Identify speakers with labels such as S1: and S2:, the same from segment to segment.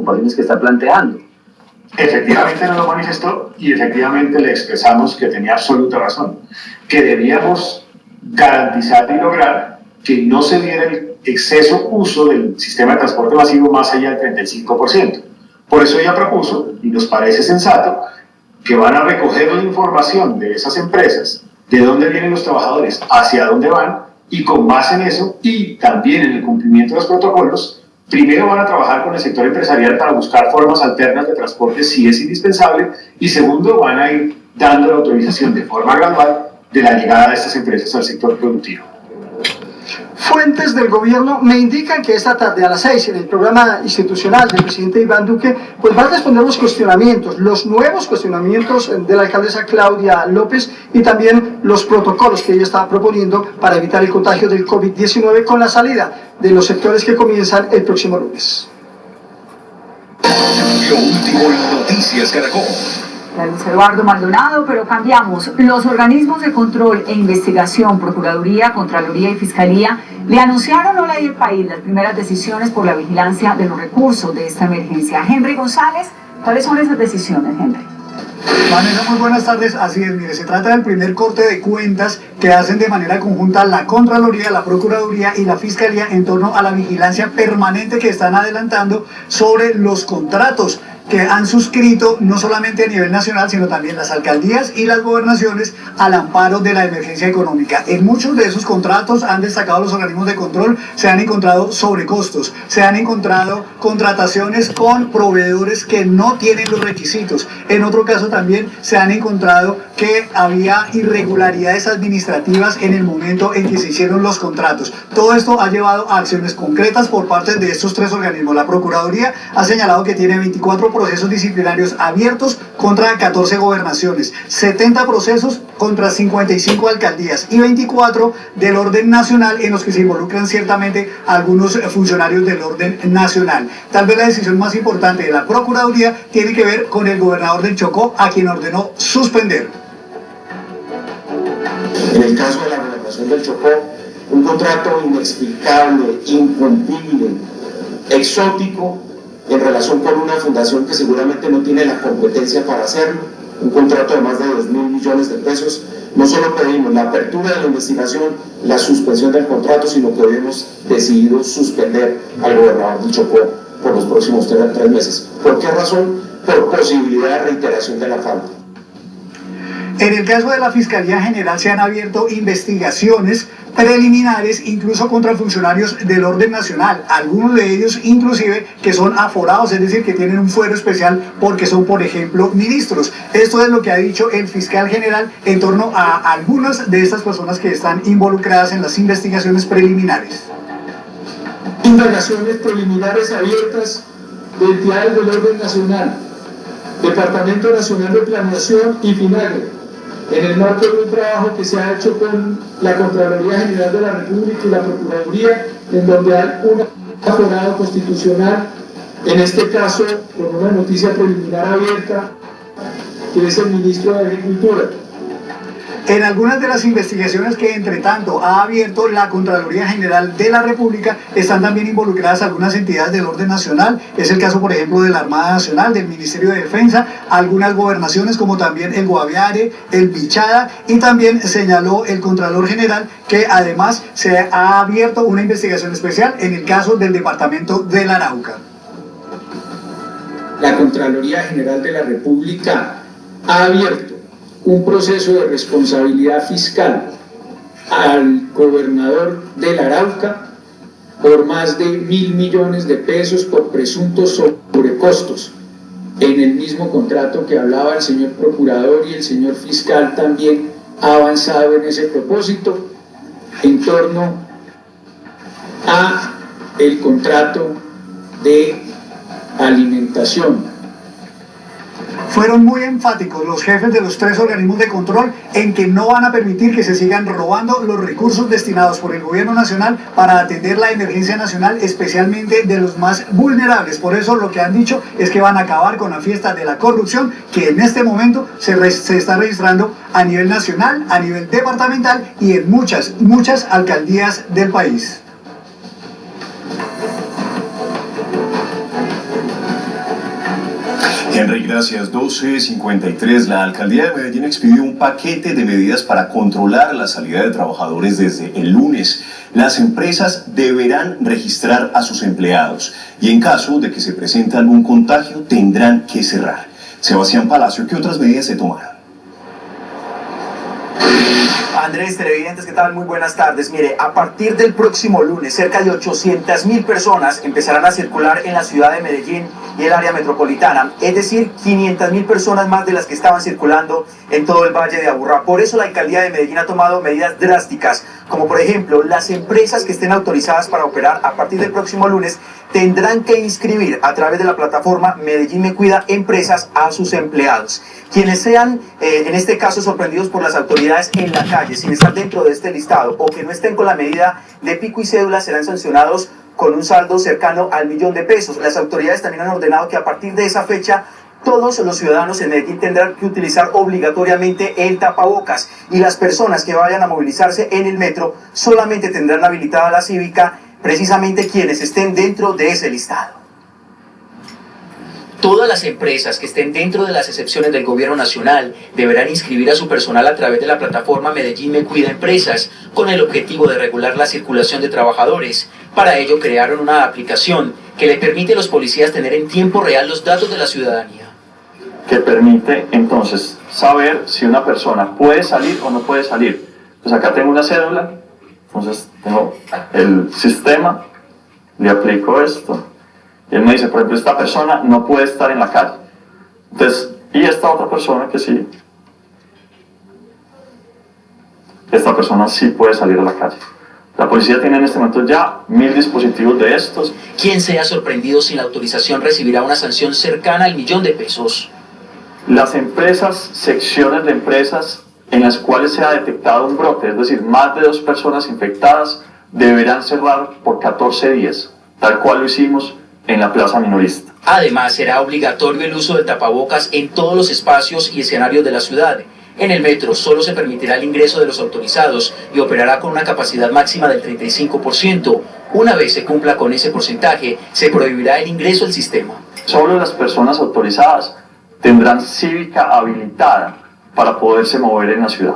S1: preocupaciones que está planteando.
S2: Efectivamente no lo manifestó y efectivamente le expresamos que tenía absoluta razón, que debíamos garantizar y lograr que no se diera el exceso uso del sistema de transporte masivo más allá del 35%. Por eso ella propuso, y nos parece sensato, que van a recoger la información de esas empresas, de dónde vienen los trabajadores, hacia dónde van, y con base en eso, y también en el cumplimiento de los protocolos, primero van a trabajar con el sector empresarial para buscar formas alternas de transporte si es indispensable, y segundo van a ir dando la autorización de forma gradual de la llegada de estas empresas al sector productivo.
S3: Fuentes del gobierno me indican que esta tarde a las 6 en el programa institucional del presidente Iván Duque pues va a responder los cuestionamientos, los nuevos cuestionamientos de la alcaldesa Claudia López y también los protocolos que ella está proponiendo para evitar el contagio del COVID-19 con la salida de los sectores que comienzan el próximo lunes.
S4: Lo último en Noticias Caracol.
S5: Luis Eduardo Maldonado, pero cambiamos. Los organismos de control e investigación, Procuraduría, Contraloría y Fiscalía, le anunciaron hoy al país las primeras decisiones por la vigilancia de los recursos de esta emergencia. Henry González, ¿cuáles son esas decisiones, Henry?
S6: Vanessa, muy buenas tardes. Así es, mire, se trata del primer corte de cuentas que hacen de manera conjunta la Contraloría, la Procuraduría y la Fiscalía en torno a la vigilancia permanente que están adelantando sobre los contratos que han suscrito no solamente a nivel nacional, sino también las alcaldías y las gobernaciones al amparo de la emergencia económica. En muchos de esos contratos, han destacado los organismos de control, se han encontrado sobrecostos, se han encontrado contrataciones con proveedores que no tienen los requisitos. En otro caso también se han encontrado que había irregularidades administrativas en el momento en que se hicieron los contratos. Todo esto ha llevado a acciones concretas por parte de estos tres organismos. La Procuraduría ha señalado que tiene 24 procesos disciplinarios abiertos contra 14 gobernaciones, 70 procesos contra 55 alcaldías y 24 del orden nacional en los que se involucran ciertamente algunos funcionarios del orden nacional. Tal vez la decisión más importante de la Procuraduría tiene que ver con el gobernador del Chocó, a quien ordenó suspender.
S7: En el caso de la gobernación del Chocó, un contrato inexplicable, incumplible, exótico, en relación con una fundación que seguramente no tiene la competencia para hacerlo, un contrato de más de 2.000 millones de pesos. No solo pedimos la apertura de la investigación, la suspensión del contrato, sino que hoy hemos decidido suspender al gobernador del Chocó por los próximos 3 meses. ¿Por qué razón? Por posibilidad de reiteración de la falta.
S6: En el caso de la Fiscalía General se han abierto investigaciones preliminares incluso contra funcionarios del orden nacional, algunos de ellos inclusive que son aforados, es decir, que tienen un fuero especial porque son, por ejemplo, ministros. Esto es lo que ha dicho el fiscal general en torno a algunas de estas personas que están involucradas en las investigaciones preliminares.
S8: Indagaciones preliminares abiertas de entidades del orden nacional, Departamento Nacional de Planeación y FINAGRE, en el marco de un trabajo que se ha hecho con la Contraloría General de la República y la Procuraduría, en donde hay un aforado constitucional, en este caso con una noticia preliminar abierta, que es el ministro de Agricultura.
S6: En algunas de las investigaciones que entre tanto ha abierto la Contraloría General de la República están también involucradas algunas entidades del orden nacional. Es el caso, por ejemplo, de la Armada Nacional, del Ministerio de Defensa, algunas gobernaciones como también el Guaviare, el Bichada, y también señaló el Contralor General que además se ha abierto una investigación especial en el caso del departamento del Arauca.
S8: La Contraloría General de la República ha abierto un proceso de responsabilidad fiscal al gobernador del Arauca por más de 1.000 millones de pesos por presuntos sobrecostos. En el mismo contrato que hablaba el señor procurador y el señor fiscal también ha avanzado en ese propósito en torno a el contrato de alimentación.
S6: Fueron muy enfáticos los jefes de los tres organismos de control en que no van a permitir que se sigan robando los recursos destinados por el gobierno nacional para atender la emergencia nacional, especialmente de los más vulnerables. Por eso lo que han dicho es que van a acabar con la fiesta de la corrupción que en este momento se está registrando a nivel nacional, a nivel departamental y en muchas alcaldías del país.
S1: Henry, gracias. 12:53. La alcaldía de Medellín expidió un paquete de medidas para controlar la salida de trabajadores desde el lunes. Las empresas deberán registrar a sus empleados y en caso de que se presente algún contagio tendrán que cerrar. Sebastián Palacio, ¿qué otras medidas se tomaron?
S9: Andrés, televidentes, ¿qué tal? Muy buenas tardes. Mire, a partir del próximo lunes, cerca de 800.000 personas empezarán a circular en la ciudad de Medellín y el área metropolitana, es decir, 500.000 personas más de las que estaban circulando en todo el Valle de Aburrá. Por eso la alcaldía de Medellín ha tomado medidas drásticas, como por ejemplo, las empresas que estén autorizadas para operar a partir del próximo lunes tendrán que inscribir a través de la plataforma Medellín Me Cuida Empresas a sus empleados. Quienes sean, en este caso, sorprendidos por las autoridades en la calle, sin estar dentro de este listado, o que no estén con la medida de pico y cédula, serán sancionados con un saldo cercano al $1.000.000. Las autoridades también han ordenado que a partir de esa fecha todos los ciudadanos en Medellín tendrán que utilizar obligatoriamente el tapabocas, y las personas que vayan a movilizarse en el metro solamente tendrán habilitada la cívica, precisamente quienes estén dentro de ese listado. Todas las empresas que estén dentro de las excepciones del gobierno nacional deberán inscribir a su personal a través de la plataforma Medellín Me Cuida Empresas, con el objetivo de regular la circulación de trabajadores. Para ello crearon una aplicación que le permite a los policías tener en tiempo real los datos de la ciudadanía.
S10: Que permite entonces saber si una persona puede salir o no puede salir. Pues acá tengo una cédula, entonces tengo el sistema, le aplico esto. Y él me dice, por ejemplo, esta persona no puede estar en la calle. Entonces, y esta otra persona que sí, esta persona sí puede salir a la calle. La policía tiene en este momento ya 1.000 dispositivos de estos.
S9: Quien sea sorprendido sin la autorización recibirá una sanción cercana al $1.000.000.
S10: Las empresas, secciones de empresas en las cuales se ha detectado un brote, es decir, más de 2 personas infectadas, deberán cerrar por 14 días, tal cual lo hicimos en la plaza minorista.
S9: Además, será obligatorio el uso de tapabocas en todos los espacios y escenarios de la ciudad. En el metro solo se permitirá el ingreso de los autorizados y operará con una capacidad máxima del 35%. Una vez se cumpla con ese porcentaje, se prohibirá el ingreso al sistema.
S10: Solo las personas autorizadas tendrán cívica habilitada para poderse mover en la ciudad.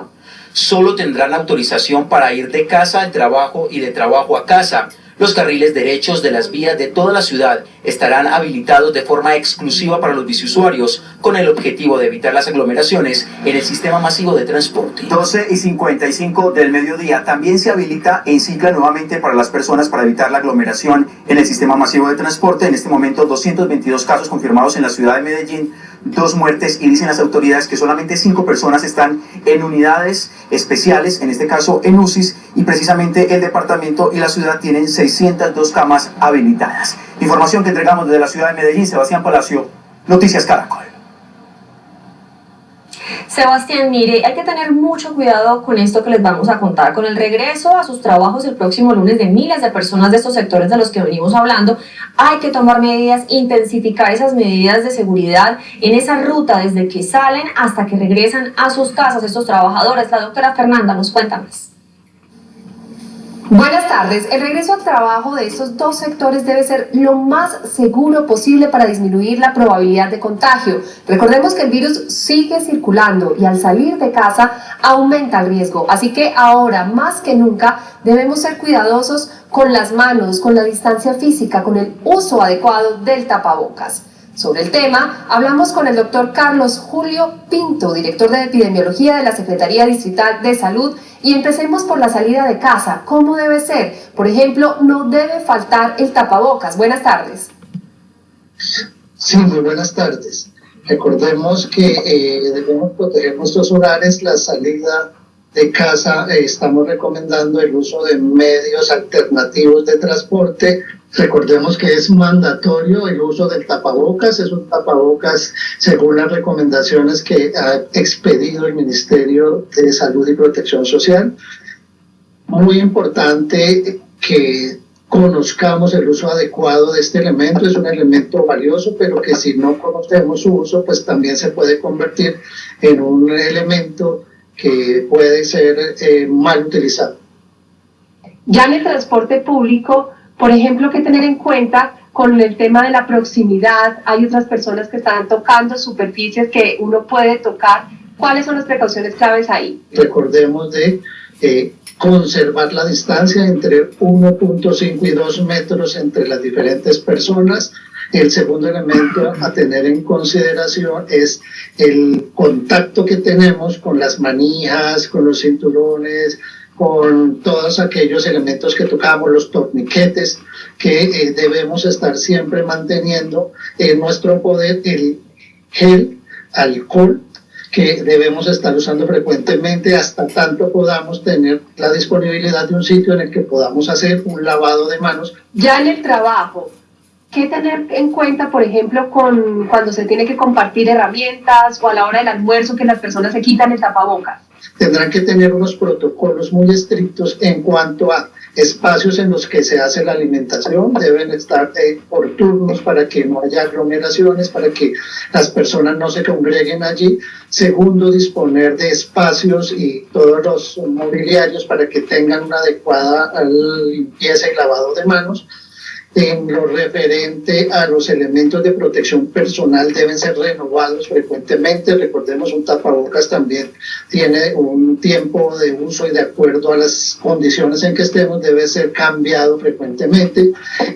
S9: Solo tendrán autorización para ir de casa al trabajo y de trabajo a casa. Los carriles derechos de las vías de toda la ciudad estarán habilitados de forma exclusiva para los biciusuarios, con el objetivo de evitar las aglomeraciones en el sistema masivo de transporte. 12:55 del mediodía. También se habilita en cicla nuevamente para las personas para evitar la aglomeración en el sistema masivo de transporte. En este momento 222 casos confirmados en la ciudad de Medellín, 2 muertes, y dicen las autoridades que solamente 5 personas están en unidades especiales, en este caso en UCIs, y precisamente el departamento y la ciudad tienen 602 camas habilitadas. Información que entregamos desde la ciudad de Medellín. Sebastián Palacio, Noticias Caracol.
S11: Sebastián, mire, hay que tener mucho cuidado con esto que les vamos a contar. Con el regreso a sus trabajos el próximo lunes de miles de personas de estos sectores de los que venimos hablando, hay que tomar medidas, intensificar esas medidas de seguridad en esa ruta desde que salen hasta que regresan a sus casas estos trabajadores. La doctora Fernanda nos cuenta más.
S12: Buenas tardes. El regreso al trabajo de estos 2 sectores debe ser lo más seguro posible para disminuir la probabilidad de contagio. Recordemos que el virus sigue circulando y al salir de casa aumenta el riesgo. Así que ahora más que nunca debemos ser cuidadosos con las manos, con la distancia física, con el uso adecuado del tapabocas. Sobre el tema, hablamos con el doctor Carlos Julio Pinto, director de Epidemiología de la Secretaría Distrital de Salud, y empecemos por la salida de casa. ¿Cómo debe ser? Por ejemplo, no debe faltar el tapabocas. Buenas tardes.
S13: Sí, muy buenas tardes. Recordemos que debemos proteger nuestros hogares. La salida de casa, estamos recomendando el uso de medios alternativos de transporte. Recordemos que es mandatorio el uso del tapabocas. Es un tapabocas según las recomendaciones que ha expedido el Ministerio de Salud y Protección Social. Muy importante que conozcamos el uso adecuado de este elemento. Es un elemento valioso, pero que si no conocemos su uso, pues también se puede convertir en un elemento que puede ser mal utilizado.
S12: Ya en el transporte público, por ejemplo, que tener en cuenta con el tema de la proximidad, hay otras personas que están tocando superficies que uno puede tocar. ¿Cuáles son las precauciones claves ahí?
S13: Recordemos de conservar la distancia entre 1.5 y 2 metros entre las diferentes personas. El segundo elemento a tener en consideración es el contacto que tenemos con las manijas, con los cinturones, con todos aquellos elementos que tocamos, los torniquetes, que debemos estar siempre manteniendo en nuestro poder, el gel, alcohol, que debemos estar usando frecuentemente hasta tanto podamos tener la disponibilidad de un sitio en el que podamos hacer un lavado de manos.
S12: Ya en el trabajo, ¿qué tener en cuenta, por ejemplo, cuando se tiene que compartir herramientas o a la hora del almuerzo que las personas se quitan el tapabocas?
S13: Tendrán que tener unos protocolos muy estrictos en cuanto a espacios en los que se hace la alimentación, deben estar por turnos para que no haya aglomeraciones, para que las personas no se congreguen allí. Segundo, disponer de espacios y todos los mobiliarios para que tengan una adecuada limpieza y lavado de manos. En lo referente a los elementos de protección personal deben ser renovados frecuentemente. Recordemos, un tapabocas también tiene un tiempo de uso y de acuerdo a las condiciones en que estemos debe ser cambiado frecuentemente.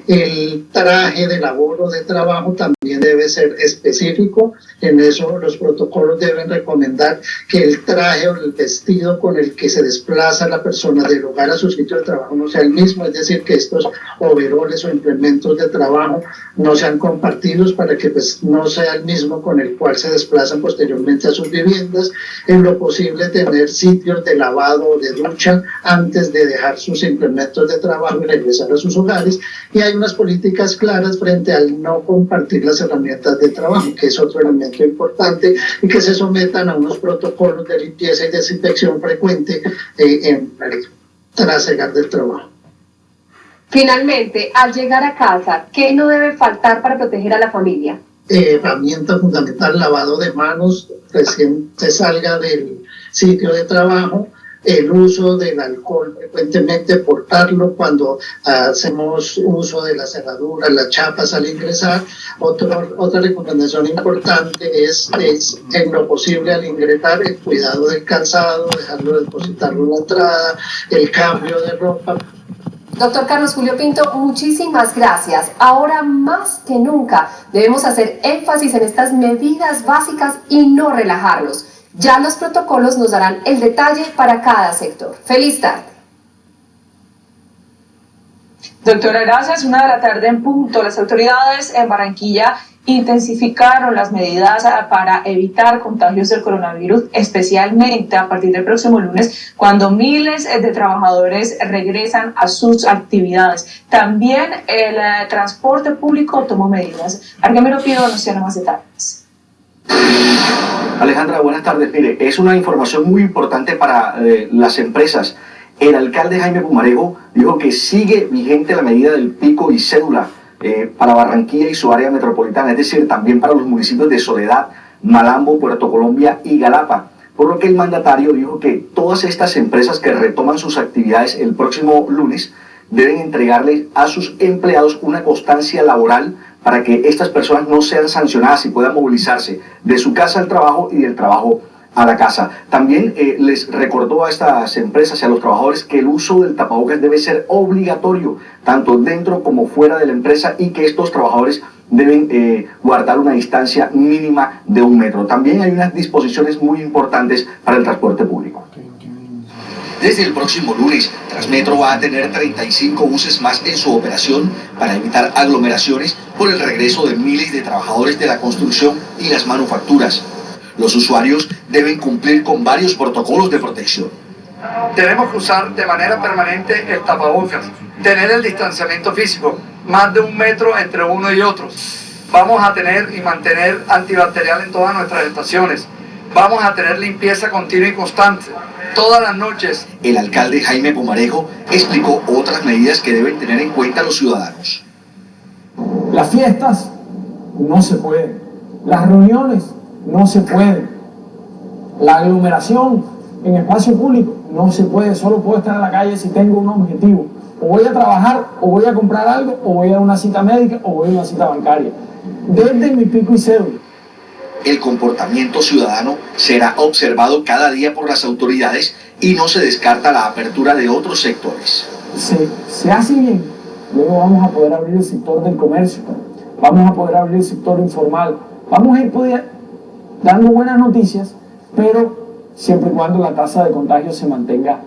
S13: El traje de labor o de trabajo también debe ser específico. En eso los protocolos deben recomendar que el traje o el vestido con el que se desplaza la persona del hogar a su sitio de trabajo no sea el mismo, es decir, que estos overoles o implementos de trabajo no sean compartidos para que pues no sea el mismo con el cual se desplazan posteriormente a sus viviendas. En lo posible tener sitios de lavado o de ducha antes de dejar sus implementos de trabajo y regresar a sus hogares. Y hay unas políticas claras frente al no compartir las herramientas de trabajo, que es otro elemento importante, y que se sometan a unos protocolos de limpieza y desinfección frecuente tras llegar del trabajo.
S12: Finalmente, al llegar a casa, ¿qué no debe faltar para proteger a la familia?
S13: Herramienta fundamental, lavado de manos, recién se salga del sitio de trabajo, el uso del alcohol frecuentemente, portarlo cuando hacemos uso de las cerraduras, las chapas al ingresar. Otra recomendación importante es en lo posible al ingresar el cuidado del calzado, dejarlo depositarlo en la entrada, el cambio de ropa.
S12: Doctor Carlos Julio Pinto, muchísimas gracias. Ahora más que nunca debemos hacer énfasis en estas medidas básicas y no relajarnos. Ya los protocolos nos darán el detalle para cada sector. Feliz tarde.
S14: Doctora, gracias. 1:00 p.m. en punto. Las autoridades en Barranquilla intensificaron las medidas para evitar contagios del coronavirus, especialmente a partir del próximo lunes, cuando miles de trabajadores regresan a sus actividades. También el transporte público tomó medidas. Argemiro Pido nos tiene más detalles.
S15: Alejandra, buenas tardes. Mire, es una información muy importante para las empresas. El alcalde Jaime Pumarejo dijo que sigue vigente la medida del pico y cédula para Barranquilla y su área metropolitana, es decir, también para los municipios de Soledad, Malambo, Puerto Colombia y Galapa. Por lo que el mandatario dijo que todas estas empresas que retoman sus actividades el próximo lunes deben entregarle a sus empleados una constancia laboral para que estas personas no sean sancionadas y puedan movilizarse de su casa al trabajo y del trabajo a la casa. También les recordó a estas empresas y a los trabajadores que el uso del tapabocas debe ser obligatorio, tanto dentro como fuera de la empresa, y que estos trabajadores deben guardar una distancia mínima de 1 metro. También hay unas disposiciones muy importantes para el transporte público.
S4: Desde el próximo lunes, Transmetro va a tener 35 buses más en su operación para evitar aglomeraciones por el regreso de miles de trabajadores de la construcción y las manufacturas. Los usuarios deben cumplir con varios protocolos de protección.
S16: Tenemos que usar de manera permanente el tapabocas, tener el distanciamiento físico, más de 1 metro entre uno y otro. Vamos a tener y mantener antibacterial en todas nuestras estaciones. Vamos a tener limpieza continua y constante, todas las noches.
S4: El alcalde Jaime Pumarejo explicó otras medidas que deben tener en cuenta los ciudadanos.
S17: Las fiestas no se pueden, las reuniones no se pueden, la aglomeración en espacio público no se puede, solo puedo estar en la calle si tengo un objetivo. o voy a trabajar, o voy a comprar algo, o voy a una cita médica, o voy a una cita bancaria. Desde mi pico y cédula.
S4: El comportamiento ciudadano será observado cada día por las autoridades y no se descarta la apertura de otros sectores.
S17: Se hace bien, luego vamos a poder abrir el sector del comercio, vamos a poder abrir el sector informal, vamos a ir dando buenas noticias, pero siempre y cuando la tasa de contagio se mantenga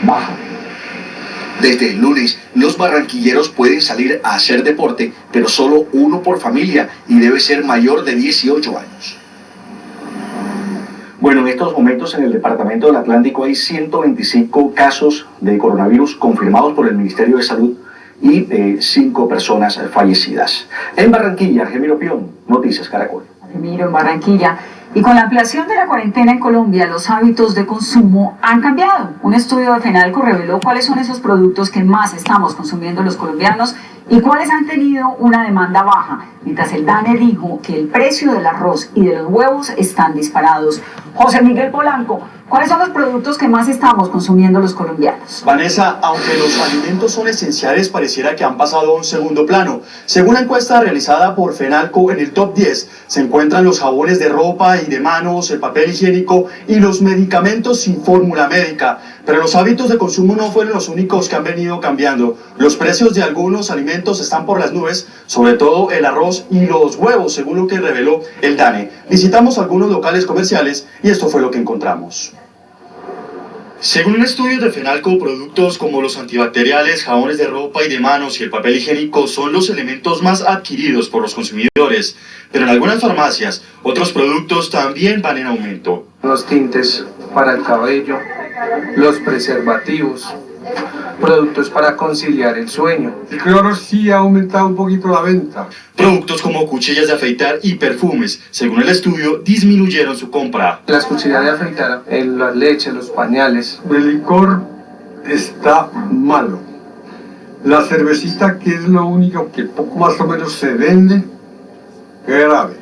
S17: baja.
S4: Desde el lunes, los barranquilleros pueden salir a hacer deporte, pero solo uno por familia y debe ser mayor de 18 años.
S15: Bueno, en estos momentos en el departamento del Atlántico hay 125 casos de coronavirus confirmados por el Ministerio de Salud y 5 personas fallecidas. En Barranquilla, Gemiro Pion, Noticias Caracol.
S5: Gemiro, en Barranquilla. Y con la ampliación de la cuarentena en Colombia, los hábitos de consumo han cambiado. Un estudio de Fenalco reveló cuáles son esos productos que más estamos consumiendo los colombianos y cuáles han tenido una demanda baja, mientras el DANE dijo que el precio del arroz y de los huevos están disparados. José Miguel Polanco, ¿cuáles son los productos que más estamos consumiendo los colombianos?
S18: Vanessa, aunque los alimentos son esenciales, pareciera que han pasado a un segundo plano. Según la encuesta realizada por Fenalco, en el top 10 se encuentran los jabones de ropa y de manos, el papel higiénico y los medicamentos sin fórmula médica. Pero los hábitos de consumo no fueron los únicos que han venido cambiando. Los precios de algunos alimentos están por las nubes, sobre todo el arroz y los huevos, según lo que reveló el DANE. Visitamos algunos locales comerciales y esto fue lo que encontramos. Según un estudio de Fenalco, productos como los antibacteriales, jabones de ropa y de manos y el papel higiénico son los elementos más adquiridos por los consumidores. Pero en algunas farmacias, otros productos también van en aumento.
S19: Los tintes para el cabello, los preservativos, productos para conciliar el sueño.
S20: El cloro sí ha aumentado un poquito la venta.
S18: Productos como cuchillas de afeitar y perfumes, según el estudio, disminuyeron su compra.
S19: Las cuchillas de afeitar, las leches, los pañales.
S20: El licor está malo. La cervecita, que es lo único que poco más o menos se vende, grave.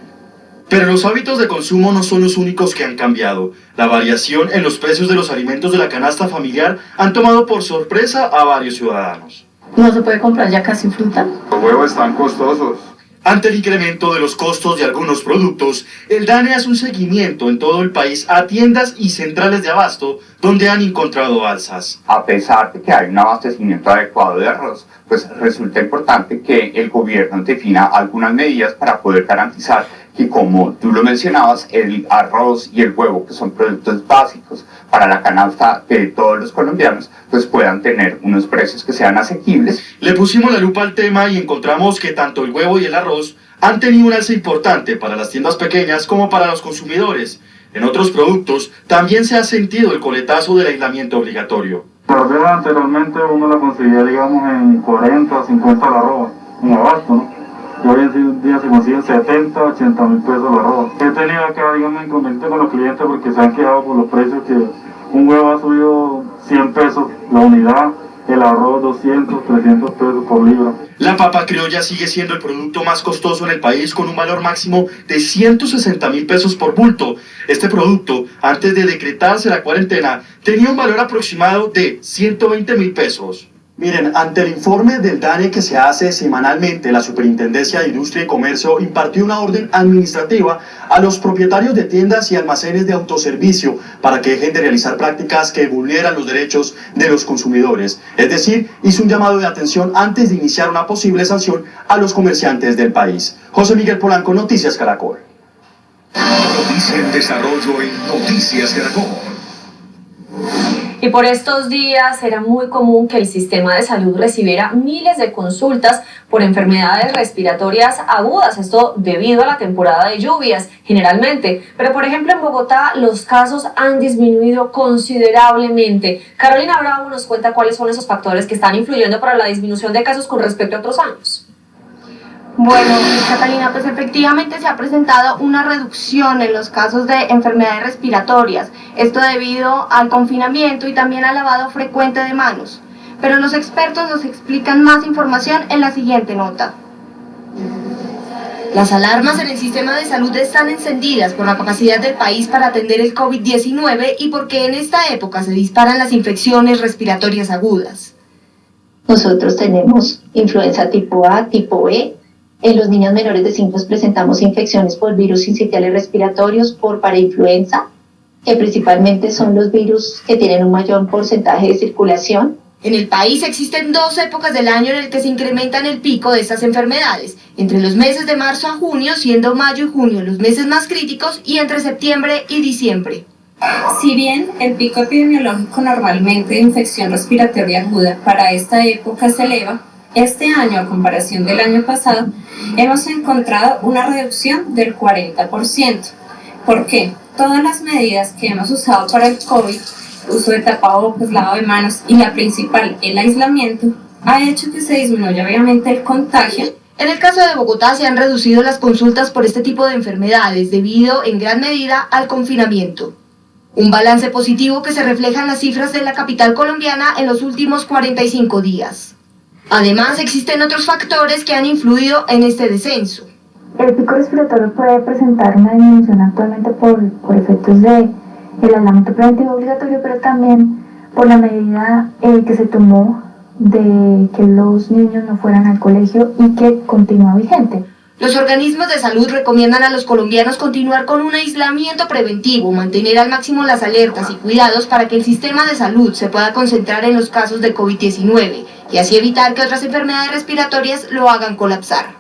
S18: Pero los hábitos de consumo no son los únicos que han cambiado. La variación en los precios de los alimentos de la canasta familiar han tomado por sorpresa a varios ciudadanos.
S21: ¿No se puede comprar ya casi fruta?
S20: Los huevos están costosos.
S18: Ante el incremento de los costos de algunos productos, el DANE hace un seguimiento en todo el país a tiendas y centrales de abasto donde han encontrado alzas.
S22: A pesar de que hay un abastecimiento adecuado de arroz, pues resulta importante que el gobierno defina algunas medidas para poder garantizar que, como tú lo mencionabas, el arroz y el huevo, que son productos básicos para la canasta de todos los colombianos, pues puedan tener unos precios que sean asequibles.
S18: Le pusimos la lupa al tema y encontramos que tanto el huevo y el arroz han tenido un alza importante para las tiendas pequeñas como para los consumidores. En otros productos también se ha sentido el coletazo del aislamiento obligatorio.
S23: La verdad, anteriormente uno la conseguía, digamos, en 40, 50 la arroba, en abasto, ¿no? Y hoy en día se consiguen 70, 80 mil pesos la arroba. He tenido acá, digamos, inconveniente con los clientes porque se han quejado por los precios, que un huevo ha subido 100 pesos la unidad, el arroz 200, 300 pesos por libra.
S18: La papa criolla sigue siendo el producto más costoso en el país, con un valor máximo de 160.000 pesos por bulto. Este producto, antes de decretarse la cuarentena, tenía un valor aproximado de 120.000 pesos. Miren, ante el informe del DANE que se hace semanalmente, la Superintendencia de Industria y Comercio impartió una orden administrativa a los propietarios de tiendas y almacenes de autoservicio para que dejen de realizar prácticas que vulneran los derechos de los consumidores. Es decir, hizo un llamado de atención antes de iniciar una posible sanción a los comerciantes del país. José Miguel Polanco, Noticias Caracol.
S24: Noticia en desarrollo en Noticias Caracol.
S11: Y por estos días era muy común que el sistema de salud recibiera miles de consultas por enfermedades respiratorias agudas, esto debido a la temporada de lluvias generalmente. Pero por ejemplo en Bogotá los casos han disminuido considerablemente. Carolina Bravo nos cuenta cuáles son esos factores que están influyendo para la disminución de casos con respecto a otros años.
S25: Bueno, Catalina, pues efectivamente se ha presentado una reducción en los casos de enfermedades respiratorias, esto debido al confinamiento y también al lavado frecuente de manos. Pero los expertos nos explican más información en la siguiente nota.
S12: Las alarmas en el sistema de salud están encendidas por la capacidad del país para atender el COVID-19 y porque en esta época se disparan las infecciones respiratorias agudas.
S21: Nosotros tenemos influenza tipo A, tipo B. En los niños menores de 5 años presentamos infecciones por virus sincitiales respiratorios, por parainfluenza, que principalmente son los virus que tienen un mayor porcentaje de circulación.
S25: En el país existen 2 épocas del año en el que se incrementan el pico de estas enfermedades, entre los meses de marzo a junio, siendo mayo y junio los meses más críticos, y entre septiembre y diciembre.
S2: Si bien el pico epidemiológico normalmente de infección respiratoria aguda para esta época se eleva, este año, a comparación del año pasado, hemos encontrado una reducción del 40%. ¿Por qué? Todas las medidas que hemos usado para el COVID, uso de tapabocas, lavado de manos y la principal, el aislamiento, ha hecho que se disminuya obviamente el contagio.
S25: En el caso de Bogotá se han reducido las consultas por este tipo de enfermedades debido en gran medida al confinamiento. Un balance positivo que se refleja en las cifras de la capital colombiana en los últimos 45 días. Además, existen otros factores que han influido en este descenso.
S3: El pico respiratorio puede presentar una disminución actualmente por efectos del aislamiento preventivo obligatorio, pero también por la medida que se tomó de que los niños no fueran al colegio y que continúa vigente.
S25: Los organismos de salud recomiendan a los colombianos continuar con un aislamiento preventivo, mantener al máximo las alertas y cuidados para que el sistema de salud se pueda concentrar en los casos de COVID-19 y así evitar que otras enfermedades respiratorias lo hagan colapsar.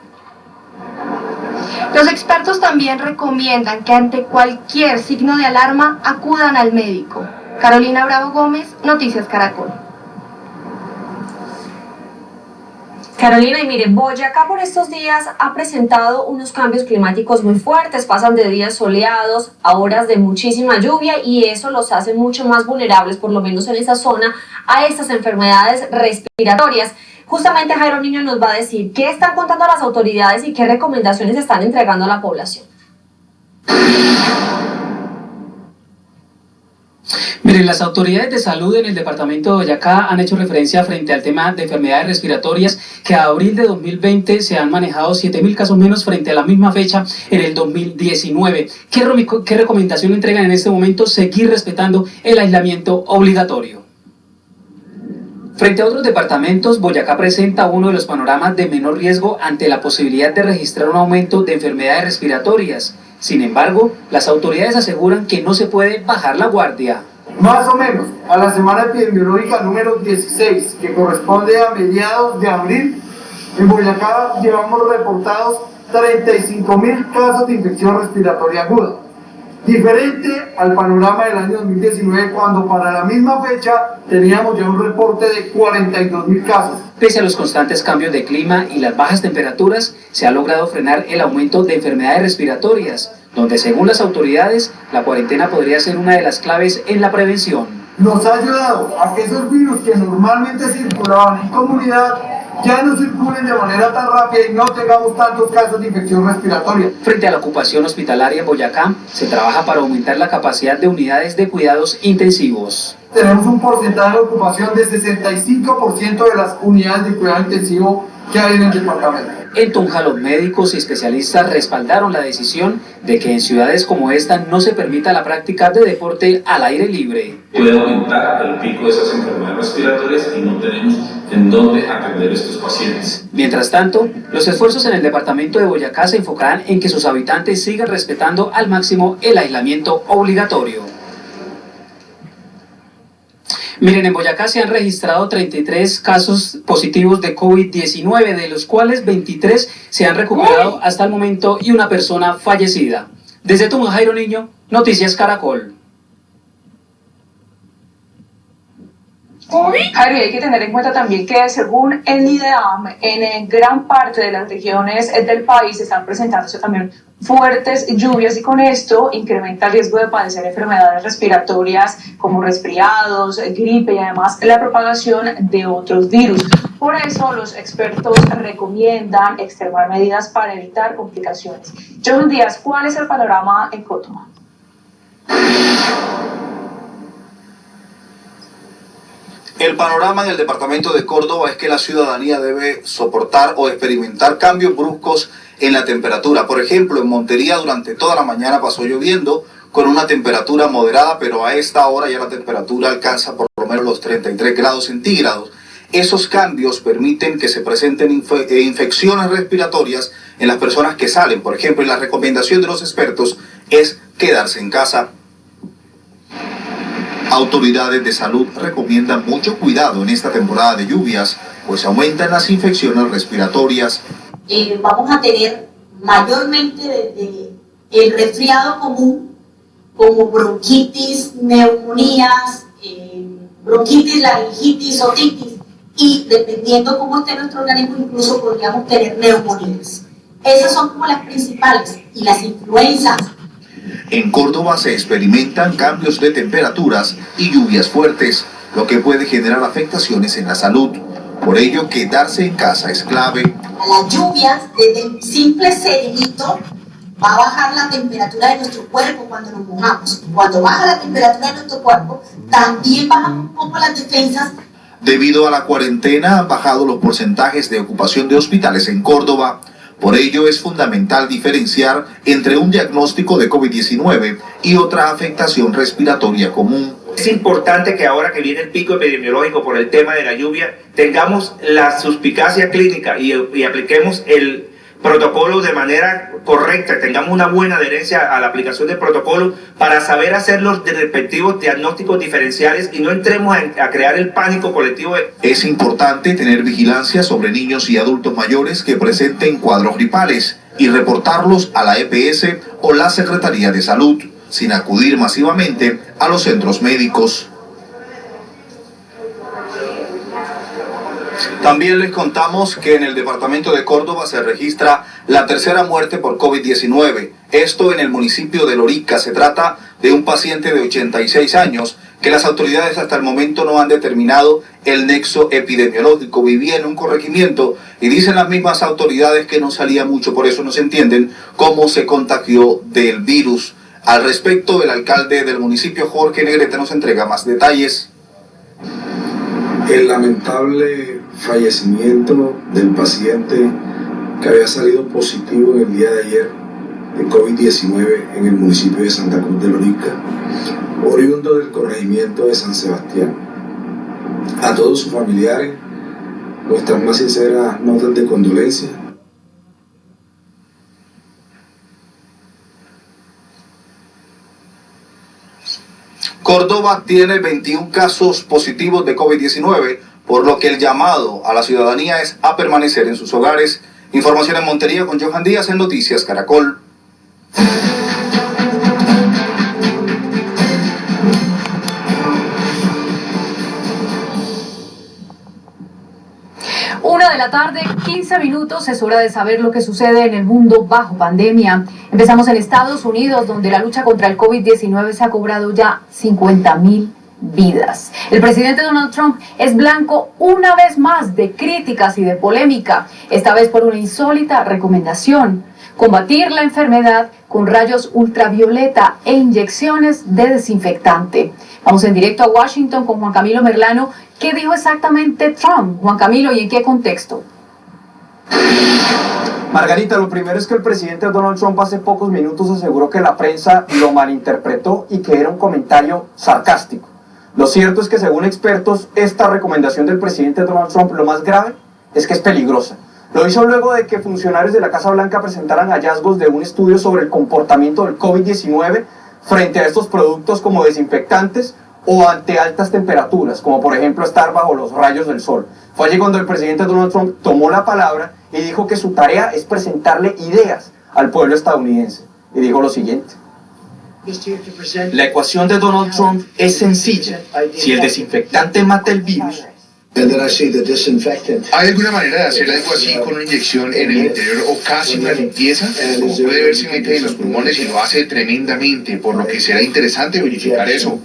S25: Los expertos también recomiendan que ante cualquier signo de alarma acudan al médico. Carolina Bravo Gómez, Noticias Caracol.
S11: Carolina, y miren, Boyacá por estos días ha presentado unos cambios climáticos muy fuertes, pasan de días soleados a horas de muchísima lluvia y eso los hace mucho más vulnerables, por lo menos en esa zona, a estas enfermedades respiratorias. Justamente Jairo Niño nos va a decir qué están contando las autoridades y qué recomendaciones están entregando a la población.
S6: Miren, las autoridades de salud en el departamento de Boyacá han hecho referencia frente al tema de enfermedades respiratorias que a abril de 2020 se han manejado 7.000 casos menos frente a la misma fecha en el 2019. ¿Qué recomendación entregan en este momento? Seguir respetando el aislamiento obligatorio. Frente a otros departamentos, Boyacá presenta uno de los panoramas de menor riesgo ante la posibilidad de registrar un aumento de enfermedades respiratorias. Sin embargo, las autoridades aseguran que no se puede bajar la guardia.
S7: Más o menos, a la semana epidemiológica número 16, que corresponde a mediados de abril, en Boyacá llevamos reportados 35.000 casos de infección respiratoria aguda. Diferente al panorama del año 2019, cuando para la misma fecha teníamos ya un reporte de 42.000 casos.
S6: Pese a los constantes cambios de clima y las bajas temperaturas, se ha logrado frenar el aumento de enfermedades respiratorias, donde según las autoridades, la cuarentena podría ser una de las claves en la prevención.
S7: Nos ha ayudado a que esos virus que normalmente circulaban en comunidad ya no circulen de manera tan rápida y no tengamos tantos casos de infección respiratoria.
S6: Frente a la ocupación hospitalaria en Boyacá, se trabaja para aumentar la capacidad de unidades de cuidados intensivos.
S7: Tenemos un porcentaje de ocupación de 65% de las unidades de cuidado intensivo que hay en el departamento.
S6: En Tunja, los médicos y especialistas respaldaron la decisión de que en ciudades como esta no se permita la práctica de deporte al aire libre.
S8: Puede aumentar el pico de esas enfermedades respiratorias y no tenemos en dónde atender a estos pacientes.
S6: Mientras tanto, los esfuerzos en el departamento de Boyacá se enfocarán en que sus habitantes sigan respetando al máximo el aislamiento obligatorio. Miren, en Boyacá se han registrado 33 casos positivos de COVID-19, de los cuales 23 se han recuperado hasta el momento y una persona fallecida. Desde Tunja, Jairo Niño, Noticias Caracol.
S14: Jairo, hay que tener en cuenta también que según el IDEAM, en gran parte de las regiones del país están presentándose también fuertes lluvias y con esto incrementa el riesgo de padecer enfermedades respiratorias como resfriados, gripe y además la propagación de otros virus. Por eso los expertos recomiendan extremar medidas para evitar complicaciones. John Díaz, ¿cuál es el panorama en Córdoba?
S4: El panorama en el departamento de Córdoba es que la ciudadanía debe soportar o experimentar cambios bruscos en la temperatura. Por ejemplo, en Montería durante toda la mañana pasó lloviendo con una temperatura moderada, pero a esta hora ya la temperatura alcanza por lo menos los 33 grados centígrados.
S1: esos cambios permiten que se presenten infecciones respiratorias en las personas que salen. Por ejemplo, y la recomendación de los expertos es quedarse en casa. Autoridades de salud recomiendan mucho cuidado en esta temporada de lluvias, pues aumentan las infecciones respiratorias.
S9: Vamos a tener mayormente desde el resfriado común, como bronquitis, neumonías, bronquitis, laringitis, otitis, y dependiendo cómo esté nuestro organismo, incluso podríamos tener neumonías. Esas son como las principales, y las influencias.
S1: En Córdoba se experimentan cambios de temperaturas y lluvias fuertes, lo que puede generar afectaciones en la salud. Por ello, quedarse en casa es clave.
S9: A las lluvias, desde el simple serenito, va a bajar la temperatura de nuestro cuerpo cuando nos mojamos. Cuando baja la temperatura de nuestro cuerpo, también bajan un poco las defensas.
S1: Debido a la cuarentena han bajado los porcentajes de ocupación de hospitales en Córdoba. Por ello es fundamental diferenciar entre un diagnóstico de COVID-19 y otra afectación respiratoria común.
S10: Es importante que ahora que viene el pico epidemiológico por el tema de la lluvia, tengamos la suspicacia clínica y apliquemos el protocolo de manera correcta, tengamos una buena adherencia a la aplicación del protocolo para saber hacer los respectivos diagnósticos diferenciales y no entremos a crear el pánico colectivo.
S1: Es importante tener vigilancia sobre niños y adultos mayores que presenten cuadros gripales y reportarlos a la EPS o la Secretaría de Salud, sin acudir masivamente a los centros médicos. También les contamos que en el departamento de Córdoba se registra la tercera muerte por COVID-19. Esto en el municipio de Lorica. Se trata de un paciente de 86 años que las autoridades hasta el momento no han determinado el nexo epidemiológico. Vivía en un corregimiento y dicen las mismas autoridades que no salía mucho, por eso no se entienden cómo se contagió del virus. Al respecto, el alcalde del municipio, Jorge Negrete, nos entrega más detalles.
S13: El lamentable fallecimiento del paciente que había salido positivo en el día de ayer de COVID-19 en el municipio de Santa Cruz de Lorica, oriundo del corregimiento de San Sebastián. A todos sus familiares, nuestras más sinceras notas de condolencia.
S1: Córdoba tiene 21 casos positivos de COVID-19, por lo que el llamado a la ciudadanía es a permanecer en sus hogares. Información en Montería con Johan Díaz en Noticias Caracol.
S16: Una de la tarde, 15 minutos, es hora de saber lo que sucede en el mundo bajo pandemia. Empezamos en Estados Unidos, donde la lucha contra el COVID-19 se ha cobrado ya 50,000 vidas. El presidente Donald Trump es blanco una vez más de críticas y de polémica, esta vez por una insólita recomendación: combatir la enfermedad con rayos ultravioleta e inyecciones de desinfectante. Vamos en directo a Washington con Juan Camilo Merlano. ¿Qué dijo exactamente Trump, Juan Camilo, y en qué contexto?
S26: Margarita, lo primero es que el presidente Donald Trump hace pocos minutos aseguró que la prensa lo malinterpretó y que era un comentario sarcástico. Lo cierto es que, según expertos, esta recomendación del presidente Donald Trump, lo más grave es que es peligrosa. Lo hizo luego de que funcionarios de la Casa Blanca presentaran hallazgos de un estudio sobre el comportamiento del COVID-19 frente a estos productos como desinfectantes o ante altas temperaturas, como por ejemplo estar bajo los rayos del sol. Fue allí cuando el presidente Donald Trump tomó la palabra y dijo que su tarea es presentarle ideas al pueblo estadounidense. Y dijo lo siguiente: la ecuación de Donald Trump es sencilla. Si el desinfectante mata el virus,
S27: ¿hay alguna manera de hacer algo así con una inyección en el interior o casi una limpieza? Como puede ver, se mete en los pulmones y lo hace tremendamente, por lo que será interesante verificar eso.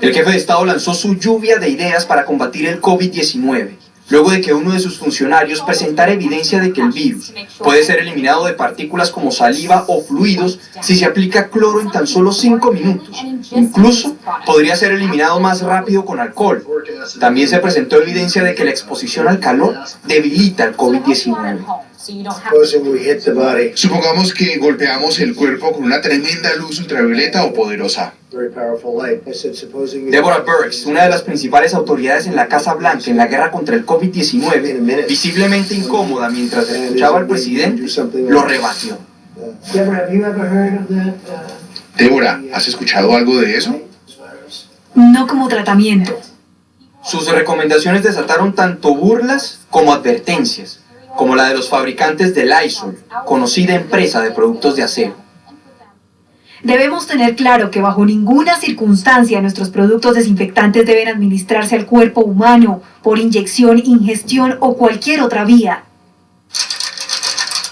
S26: El jefe de Estado lanzó su lluvia de ideas para combatir el COVID-19, luego de que uno de sus funcionarios presentara evidencia de que el virus puede ser eliminado de partículas como saliva o fluidos si se aplica cloro en tan solo 5 minutos. Incluso podría ser eliminado más rápido con alcohol. También se presentó evidencia de que la exposición al calor debilita el COVID-19.
S27: Supongamos que golpeamos el cuerpo con una tremenda luz ultravioleta o poderosa.
S26: Deborah Birx, una de las principales autoridades en la Casa Blanca en la guerra contra el COVID-19, visiblemente incómoda mientras escuchaba al presidente, lo rebatió.
S27: Deborah, ¿has escuchado algo de eso?
S5: No como tratamiento.
S26: Sus recomendaciones desataron tanto burlas como advertencias, como la de los fabricantes de Lysol, conocida empresa de productos de aseo.
S5: Debemos tener claro que bajo ninguna circunstancia nuestros productos desinfectantes deben administrarse al cuerpo humano por inyección, ingestión o cualquier otra vía.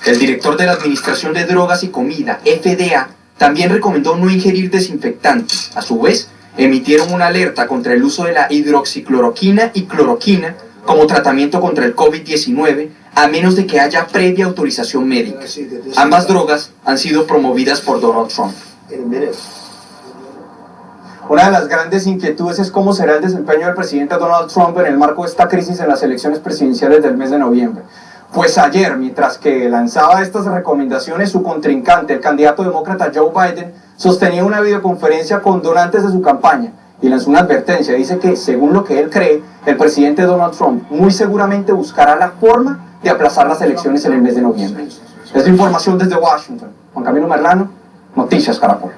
S26: El director de la Administración de Drogas y Comida, FDA, también recomendó no ingerir desinfectantes. A su vez, emitieron una alerta contra el uso de la hidroxicloroquina y cloroquina como tratamiento contra el COVID-19, a menos de que haya previa autorización médica. Ambas drogas han sido promovidas por Donald Trump. Una de las grandes inquietudes es cómo será el desempeño del presidente Donald Trump en el marco de esta crisis en las elecciones presidenciales del mes de noviembre. Pues ayer, mientras que lanzaba estas recomendaciones, su contrincante, el candidato demócrata Joe Biden, sostenía una videoconferencia con donantes de su campaña y lanzó una advertencia. Dice que, según lo que él cree, el presidente Donald Trump muy seguramente buscará la forma de aplazar las elecciones en el mes de noviembre. Es la información desde Washington. Juan Camilo Merlano, Noticias Caracol.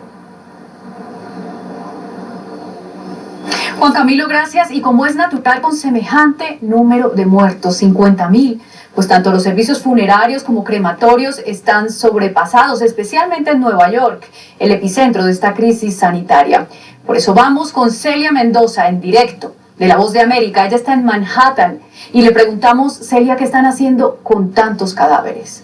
S16: Juan Camilo, gracias. Y como es natural con semejante número de muertos, 50.000, pues tanto los servicios funerarios como crematorios están sobrepasados, especialmente en Nueva York, el epicentro de esta crisis sanitaria. Por eso vamos con Celia Mendoza en directo de La Voz de América. Ella está en Manhattan y le preguntamos, Celia, ¿qué están haciendo con tantos cadáveres?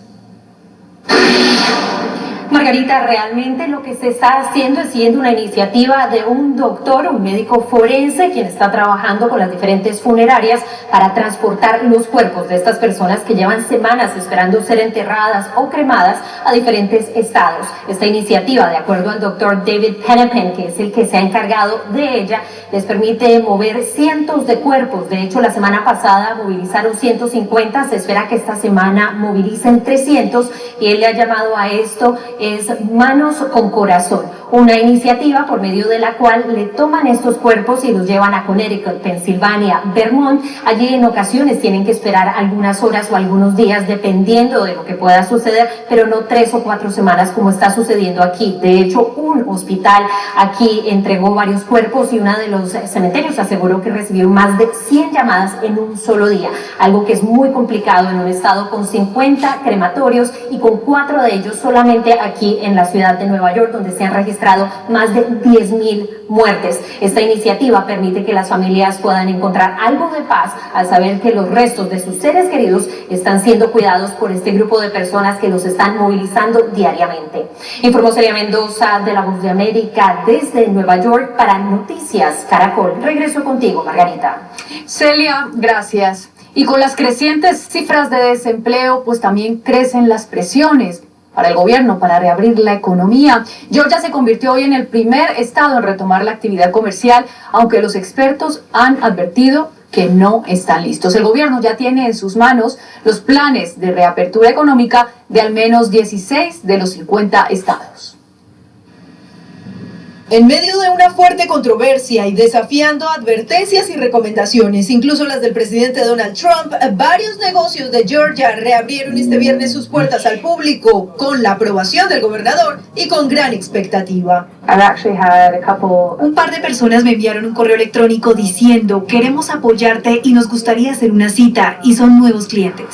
S15: Margarita, realmente lo que se está haciendo es siguiendo una iniciativa de un doctor, un médico forense, quien está trabajando con las diferentes funerarias para transportar los cuerpos de estas personas que llevan semanas esperando ser enterradas o cremadas a diferentes estados. Esta iniciativa, de acuerdo al doctor David Pennepen, que es el que se ha encargado de ella, les permite mover cientos de cuerpos. De hecho, la semana pasada movilizaron 150, se espera que esta semana movilicen 300, y él le ha llamado a esto es Manos con Corazón, una iniciativa por medio de la cual le toman estos cuerpos y los llevan a Connecticut, Pensilvania, Vermont. Allí en ocasiones tienen que esperar algunas horas o algunos días dependiendo de lo que pueda suceder, pero no 3 o 4 semanas como está sucediendo aquí. De hecho, un hospital aquí entregó varios cuerpos y uno de los cementerios aseguró que recibió más de 100 llamadas en un solo día, algo que es muy complicado en un estado con 50 crematorios y con 4 de ellos solamente aquí en la ciudad de Nueva York, donde se han registrado más de 10.000 muertes. Esta iniciativa permite que las familias puedan encontrar algo de paz al saber que los restos de sus seres queridos están siendo cuidados por este grupo de personas que los están movilizando diariamente. Informó Celia Mendoza de La Voz de América desde Nueva York para Noticias Caracol. Regreso contigo, Margarita.
S16: Celia, gracias. Y con las crecientes cifras de desempleo, pues también crecen las presiones para el gobierno para reabrir la economía. Georgia se convirtió hoy en el primer estado en retomar la actividad comercial, aunque los expertos han advertido que no están listos. El gobierno ya tiene en sus manos los planes de reapertura económica de al menos 16 de los 50 estados.
S17: En medio de una fuerte controversia y desafiando advertencias y recomendaciones, incluso las del presidente Donald Trump, varios negocios de Georgia reabrieron este viernes sus puertas al público con la aprobación del gobernador y con gran expectativa. Un par de personas me enviaron un correo electrónico diciendo: queremos apoyarte y nos gustaría hacer una cita, y son nuevos clientes.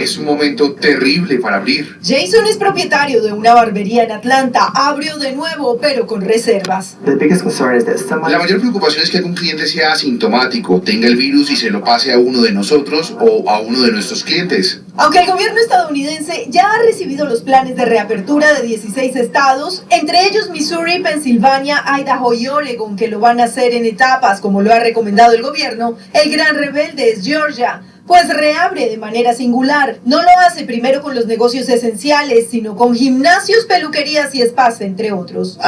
S27: Es un momento terrible para abrir.
S17: Jason es propietario de una barbería en Atlanta, abrió de nuevo pero con reservas.
S27: La mayor preocupación es que algún cliente sea asintomático, tenga el virus y se lo pase a uno de nosotros o a uno de nuestros clientes.
S17: Aunque el gobierno estadounidense ya ha recibido los planes de reapertura de 16 estados, entre ellos Missouri, Pensilvania, Idaho y Oregon, que lo van a hacer en etapas como lo ha recomendado el gobierno, el gran rebelde es Georgia. pues reabre de manera singular. No lo hace primero con los negocios esenciales, sino con gimnasios, peluquerías y spas, entre otros.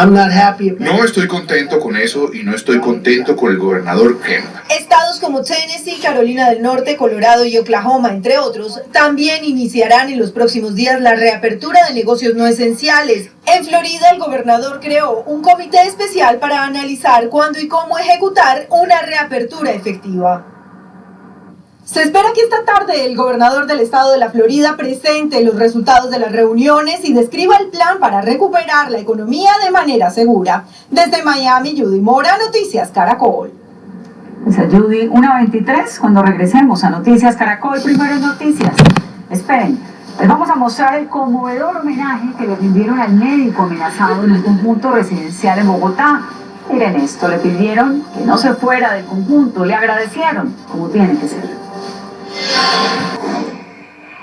S27: No estoy contento con eso y no estoy contento con el gobernador Kemp.
S17: Estados como Tennessee, Carolina del Norte, Colorado y Oklahoma, entre otros, también iniciarán en los próximos días la reapertura de negocios no esenciales. En Florida, el gobernador creó un comité especial para analizar cuándo y cómo ejecutar una reapertura efectiva. Se espera que esta tarde el gobernador del estado de la Florida presente los resultados de las reuniones y describa el plan para recuperar la economía de manera segura. Desde Miami, Judy Mora, Noticias Caracol.
S12: Gracias, Judy. 1:23, cuando regresemos a Noticias Caracol, primero en Noticias. Esperen, les vamos a mostrar el conmovedor homenaje que le rindieron al médico amenazado en un conjunto residencial en Bogotá. Miren esto, le pidieron que no se fuera del conjunto, le agradecieron, como tiene que ser.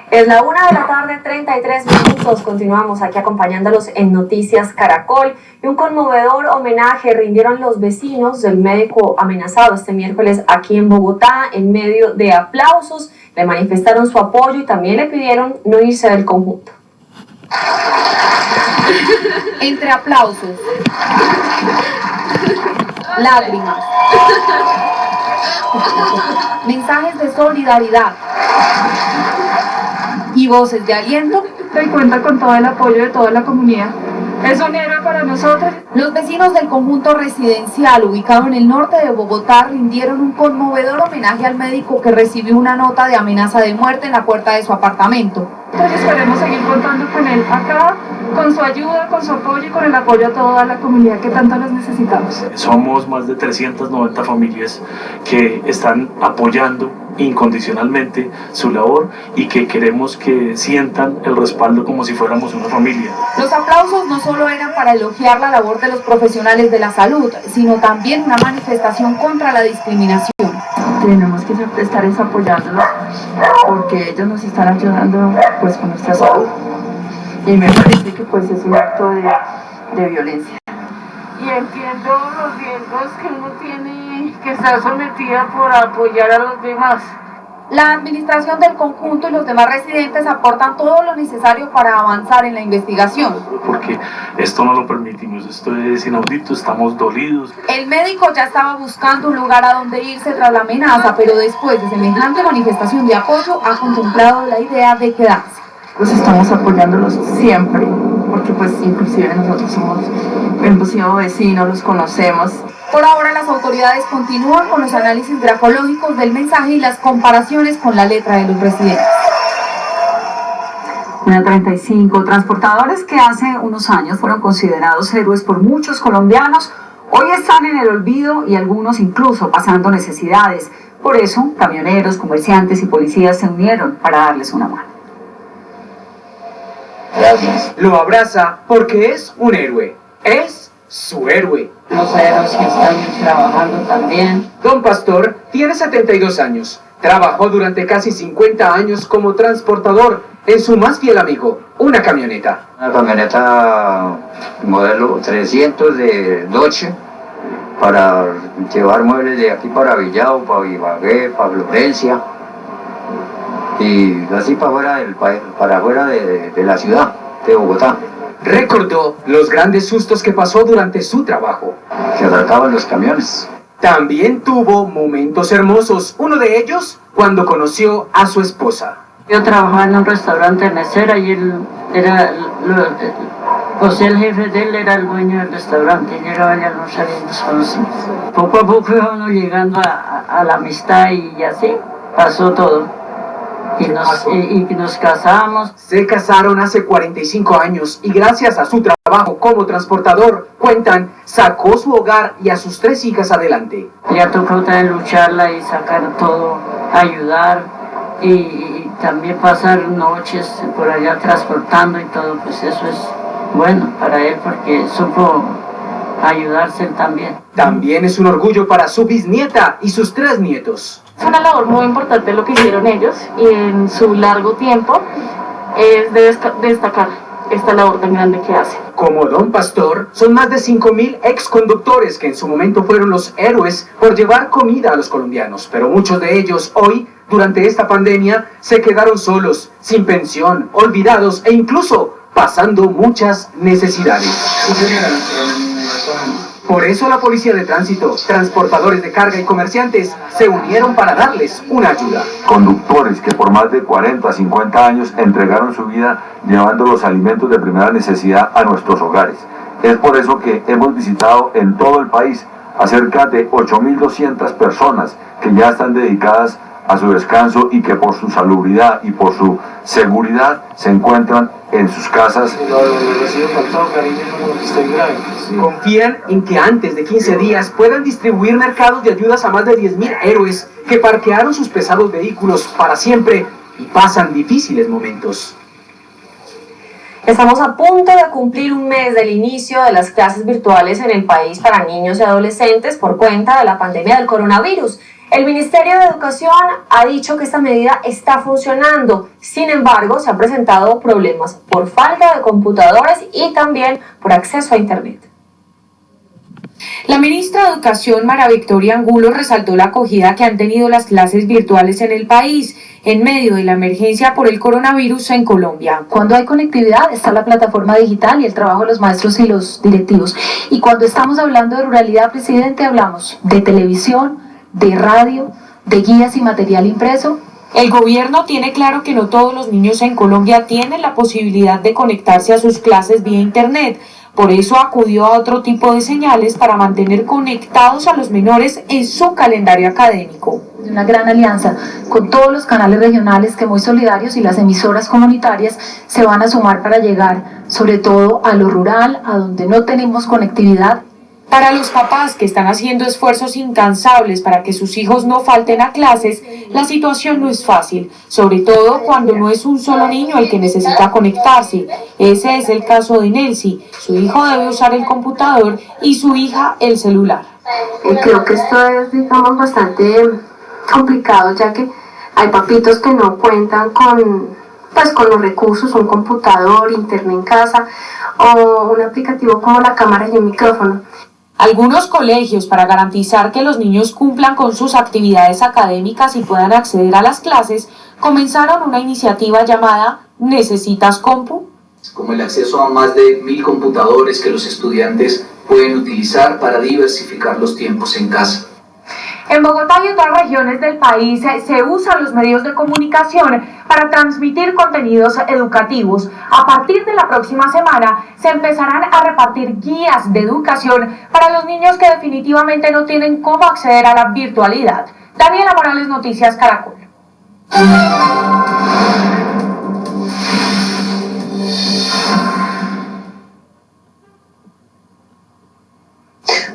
S11: Es la 1:33 p.m. Continuamos aquí acompañándolos en Noticias Caracol y un conmovedor homenaje rindieron los vecinos del médico amenazado este miércoles aquí en Bogotá. En medio de aplausos le manifestaron su apoyo y también le pidieron no irse del conjunto.
S5: Entre aplausos, lágrimas, mensajes de solidaridad y voces de aliento,
S18: y cuenta con todo el apoyo de toda la comunidad. Es un héroe para nosotros.
S5: Los vecinos del conjunto residencial ubicado en el norte de Bogotá rindieron un conmovedor homenaje al médico que recibió una nota de amenaza de muerte en la puerta de su apartamento.
S18: Entonces esperemos seguir contando con él acá, con su ayuda, con su apoyo y con el apoyo a toda la comunidad que tanto los necesitamos.
S19: Somos más de 390 familias que están apoyando incondicionalmente su labor y que queremos que sientan el respaldo como si fuéramos una familia.
S5: Los aplausos no solo eran para elogiar la labor de los profesionales de la salud, sino también una manifestación contra la discriminación.
S18: Tenemos que estar apoyándolos porque ellos nos están ayudando pues con nuestra salud y me parece que pues es un acto de violencia.
S20: Y entiendo los riesgos que uno tiene que estar sometida por apoyar a los demás.
S5: La administración del conjunto y los demás residentes aportan todo lo necesario para avanzar en la investigación.
S19: Porque esto no lo permitimos, esto es inaudito, estamos dolidos.
S5: El médico ya estaba buscando un lugar a donde irse tras la amenaza, pero después de semejante manifestación de apoyo ha contemplado la idea de quedarse.
S18: Pues estamos apoyándolos siempre, porque pues inclusive nosotros hemos sido vecinos, los conocemos.
S5: Por ahora las autoridades continúan con los análisis grafológicos del mensaje y las comparaciones con la letra de los residentes.
S12: 1:35, transportadores que hace unos años fueron considerados héroes por muchos colombianos, hoy están en el olvido y algunos incluso pasando necesidades. Por eso, camioneros, comerciantes y policías se unieron para darles una mano.
S22: Gracias. Lo abraza porque es un héroe. Es su héroe.
S23: Los héroes que están trabajando también.
S22: Don Pastor tiene 72 años. Trabajó durante casi 50 años como transportador en su más fiel amigo, una camioneta.
S24: Una camioneta modelo 300 de Dodge para llevar muebles de aquí para Villado, para Ibagué, para Florencia. Y así para afuera de la ciudad de Bogotá.
S22: Recordó los grandes sustos que pasó durante su trabajo.
S24: Que atracaban los camiones.
S22: También tuvo momentos hermosos, uno de ellos cuando conoció a su esposa.
S23: Yo trabajaba en un restaurante de mesera y él era, José, el jefe de él, era el dueño del restaurante. Llegaba y nos habíamos conocido. Poco a poco iba uno llegando a la amistad y así pasó todo. Y nos casamos.
S22: Se casaron hace 45 años y gracias a su trabajo como transportador, cuentan, sacó su hogar y a sus 3 hijas adelante.
S23: Ya tocó también lucharla y sacar todo, ayudar y también pasar noches por allá transportando y todo, pues eso es bueno para él porque supo ayudarse él también.
S22: También es un orgullo para su bisnieta y sus 3 nietos.
S20: Es una labor muy importante lo que hicieron ellos y en su largo tiempo es de destacar.
S18: esta labor tan grande que hacen.
S22: Como Don Pastor, son más de 5.000 exconductores que en su momento fueron los héroes por llevar comida a los colombianos, pero muchos de ellos hoy, durante esta pandemia, se quedaron solos, sin pensión, olvidados e incluso pasando muchas necesidades. Por eso la Policía de Tránsito, transportadores de carga y comerciantes se unieron para darles una ayuda.
S2: Conductores que por más de 40 a 50 años entregaron su vida llevando los alimentos de primera necesidad a nuestros hogares. Es por eso que hemos visitado en todo el país a cerca de 8.200 personas que ya están dedicadas a su descanso y que por su salubridad y por su seguridad se encuentran en sus casas.
S22: Confían en que antes de 15 días puedan distribuir mercados de ayudas a más de 10.000 héroes que parquearon sus pesados vehículos para siempre y pasan difíciles momentos.
S11: Estamos a punto de cumplir un mes del inicio de las clases virtuales en el país para niños y adolescentes por cuenta de la pandemia del coronavirus. El Ministerio de Educación ha dicho que esta medida está funcionando. Sin embargo, se han presentado problemas por falta de computadores y también por acceso a Internet.
S3: La ministra de Educación, María Victoria Angulo, resaltó la acogida que han tenido las clases virtuales en el país en medio de la emergencia por el coronavirus en Colombia.
S16: Cuando hay conectividad está la plataforma digital y el trabajo de los maestros y los directivos. Y cuando estamos hablando de ruralidad, presidente, hablamos de televisión, de radio, de guías y material impreso.
S3: El gobierno tiene claro que no todos los niños en Colombia tienen la posibilidad de conectarse a sus clases vía internet. Por eso acudió a otro tipo de señales para mantener conectados a los menores en su calendario académico.
S16: Una gran alianza con todos los canales regionales que muy solidarios y las emisoras comunitarias se van a sumar para llegar sobre todo a lo rural, a donde no tenemos conectividad.
S3: Para los papás que están haciendo esfuerzos incansables para que sus hijos no falten a clases, la situación no es fácil, sobre todo cuando no es un solo niño el que necesita conectarse. Ese es el caso de Nelcy. Su hijo debe usar el computador y su hija el celular.
S6: Creo que esto es, digamos, bastante complicado, ya que hay papitos que no cuentan con los recursos, un computador, internet en casa o un aplicativo como la cámara y el micrófono.
S3: Algunos colegios, para garantizar que los niños cumplan con sus actividades académicas y puedan acceder a las clases, comenzaron una iniciativa llamada ¿Necesitas compu?
S7: Como el acceso a más de 1.000 computadores que los estudiantes pueden utilizar para diversificar los tiempos en casa.
S3: En Bogotá y otras regiones del país se usan los medios de comunicación para transmitir contenidos educativos. A partir de la próxima semana se empezarán a repartir guías de educación para los niños que definitivamente no tienen cómo acceder a la virtualidad. Daniela Morales, Noticias Caracol.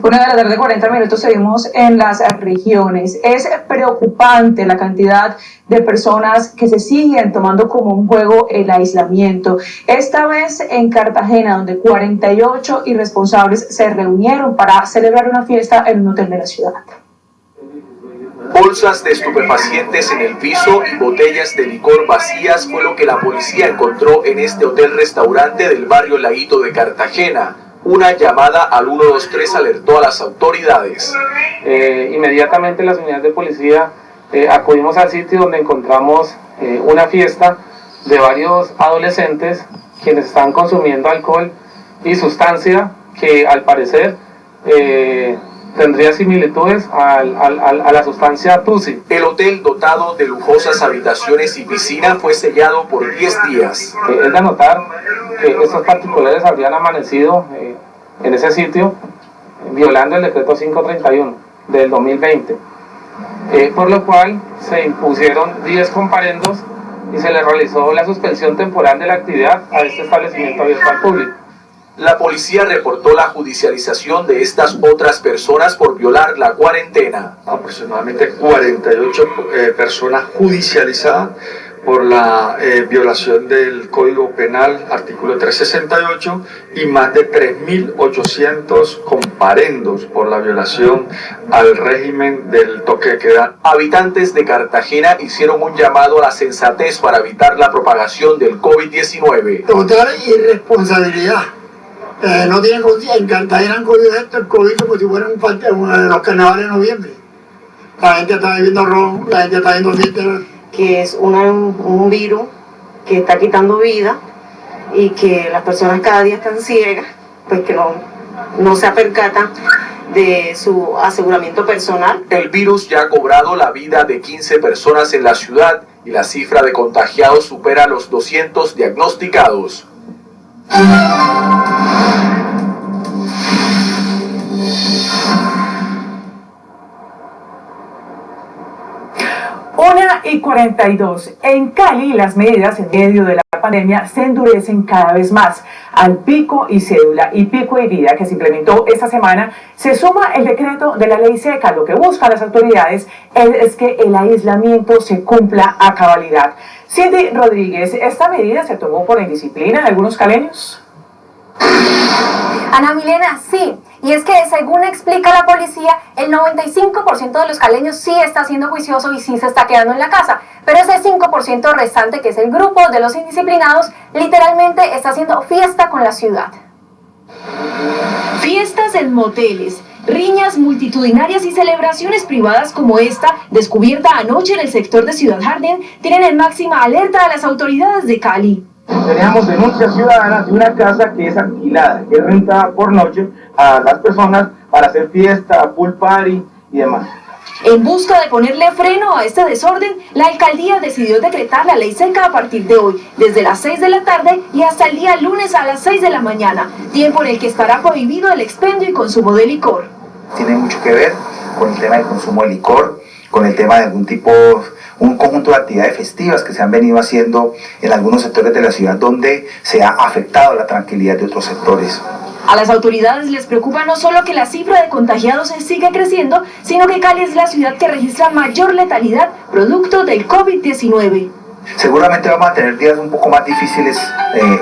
S14: Una de la tarde, 40 minutos, seguimos en las regiones. Es preocupante la cantidad de personas que se siguen tomando como un juego el aislamiento. Esta vez en Cartagena, donde 48 irresponsables se reunieron para celebrar una fiesta en un hotel de la ciudad.
S8: Bolsas de estupefacientes en el piso y botellas de licor vacías fue lo que la policía encontró en este hotel-restaurante del barrio Laguito de Cartagena. Una llamada al 123 alertó a las autoridades.
S21: Inmediatamente las unidades de policía acudimos al sitio donde encontramos una fiesta de varios adolescentes quienes están consumiendo alcohol y sustancia que al parecer tendría similitudes a la sustancia Tusi.
S8: El hotel, dotado de lujosas habitaciones y piscina, fue sellado por 10 días.
S21: Es de notar que estos particulares habrían amanecido en ese sitio violando el decreto 531 del 2020, por lo cual se impusieron 10 comparendos y se le realizó la suspensión temporal de la actividad a este establecimiento abierto al público.
S8: La policía reportó la judicialización de estas otras personas por violar la cuarentena.
S25: Aproximadamente 48 personas judicializadas
S1: por la violación del Código Penal, artículo 368, y más de 3.800 comparendos por la violación al régimen del toque de queda.
S8: Habitantes de Cartagena hicieron un llamado a la sensatez para evitar la propagación del COVID-19.
S4: Total irresponsabilidad. No tienen conciencia. En Cartagena han cogido esto, el COVID, como si fueran los carnavales de noviembre. La gente está viviendo rojo, la gente está viendo fiesta.
S9: Que es un virus que está quitando vida y que las personas cada día están ciegas, pues que no se percatan de su aseguramiento personal.
S8: El virus ya ha cobrado la vida de 15 personas en la ciudad y la cifra de contagiados supera los 200 diagnosticados.
S10: Y 42. En Cali, las medidas en medio de la pandemia se endurecen cada vez más. Al pico y cédula y pico y vida que se implementó esta semana, se suma el decreto de la ley seca. Lo que buscan las autoridades es que el aislamiento se cumpla a cabalidad. Cindy Rodríguez, ¿esta medida se tomó por indisciplina de algunos caleños?
S13: Ana Milena, sí, y es que según explica la policía, el 95% de los caleños sí está siendo juicioso y sí se está quedando en la casa, pero ese 5% restante, que es el grupo de los indisciplinados, literalmente está haciendo fiesta con la ciudad.
S5: Fiestas en moteles, riñas multitudinarias y celebraciones privadas como esta, descubierta anoche en el sector de Ciudad Jardín, tienen en máxima alerta a las autoridades de Cali.
S25: Teníamos denuncias ciudadanas de una casa que es alquilada, que es rentada por noche a las personas para hacer fiesta, pool party y demás.
S5: En busca de ponerle freno a este desorden, la alcaldía decidió decretar la ley seca a partir de hoy, desde las 6 de la tarde y hasta el día lunes a las 6 de la mañana, tiempo en el que estará prohibido el expendio y consumo de licor.
S26: Tiene mucho que ver con el tema del consumo de licor, con el tema de algún tipo, un conjunto de actividades festivas que se han venido haciendo en algunos sectores de la ciudad donde se ha afectado la tranquilidad de otros sectores.
S5: A las autoridades les preocupa no solo que la cifra de contagiados sigue creciendo, sino que Cali es la ciudad que registra mayor letalidad producto del COVID-19.
S26: Seguramente vamos a tener días un poco más difíciles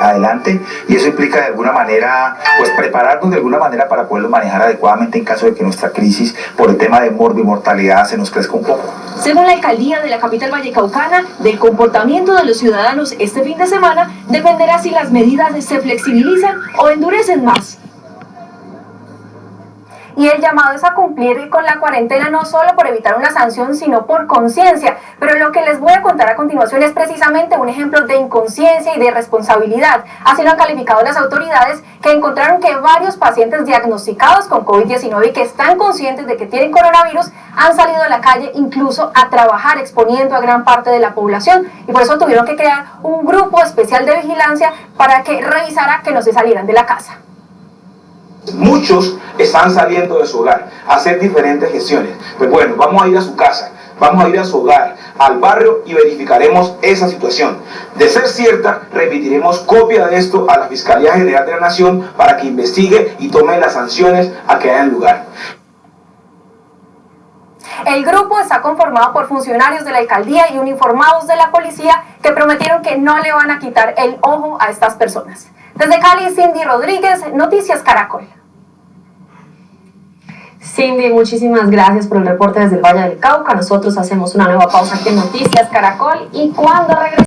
S26: adelante y eso implica de alguna manera, pues prepararnos de alguna manera para poderlo manejar adecuadamente en caso de que nuestra crisis por el tema de morbimortalidad se nos crezca un poco.
S5: Según la alcaldía de la capital vallecaucana, del comportamiento de los ciudadanos este fin de semana dependerá si las medidas se flexibilizan o endurecen más.
S13: Y el llamado es a cumplir con la cuarentena no solo por evitar una sanción, sino por conciencia. Pero lo que les voy a contar a continuación es precisamente un ejemplo de inconsciencia y de responsabilidad. Así lo han calificado las autoridades, que encontraron que varios pacientes diagnosticados con COVID-19 y que están conscientes de que tienen coronavirus han salido a la calle incluso a trabajar exponiendo a gran parte de la población. Y por eso tuvieron que crear un grupo especial de vigilancia para que revisara que no se salieran de la casa.
S25: Muchos están saliendo de su hogar a hacer diferentes gestiones. Pues bueno, vamos a ir a su casa, vamos a ir a su hogar, al barrio y verificaremos esa situación. De ser cierta, remitiremos copia de esto a la Fiscalía General de la Nación para que investigue y tome las sanciones a que hayan lugar.
S13: El grupo está conformado por funcionarios de la alcaldía y uniformados de la policía que prometieron que no le van a quitar el ojo a estas personas. Desde Cali, Cindy Rodríguez, Noticias Caracol.
S11: Cindy, muchísimas gracias por el reporte desde el Valle del Cauca. Nosotros hacemos una nueva pausa aquí en Noticias Caracol y cuando regresemos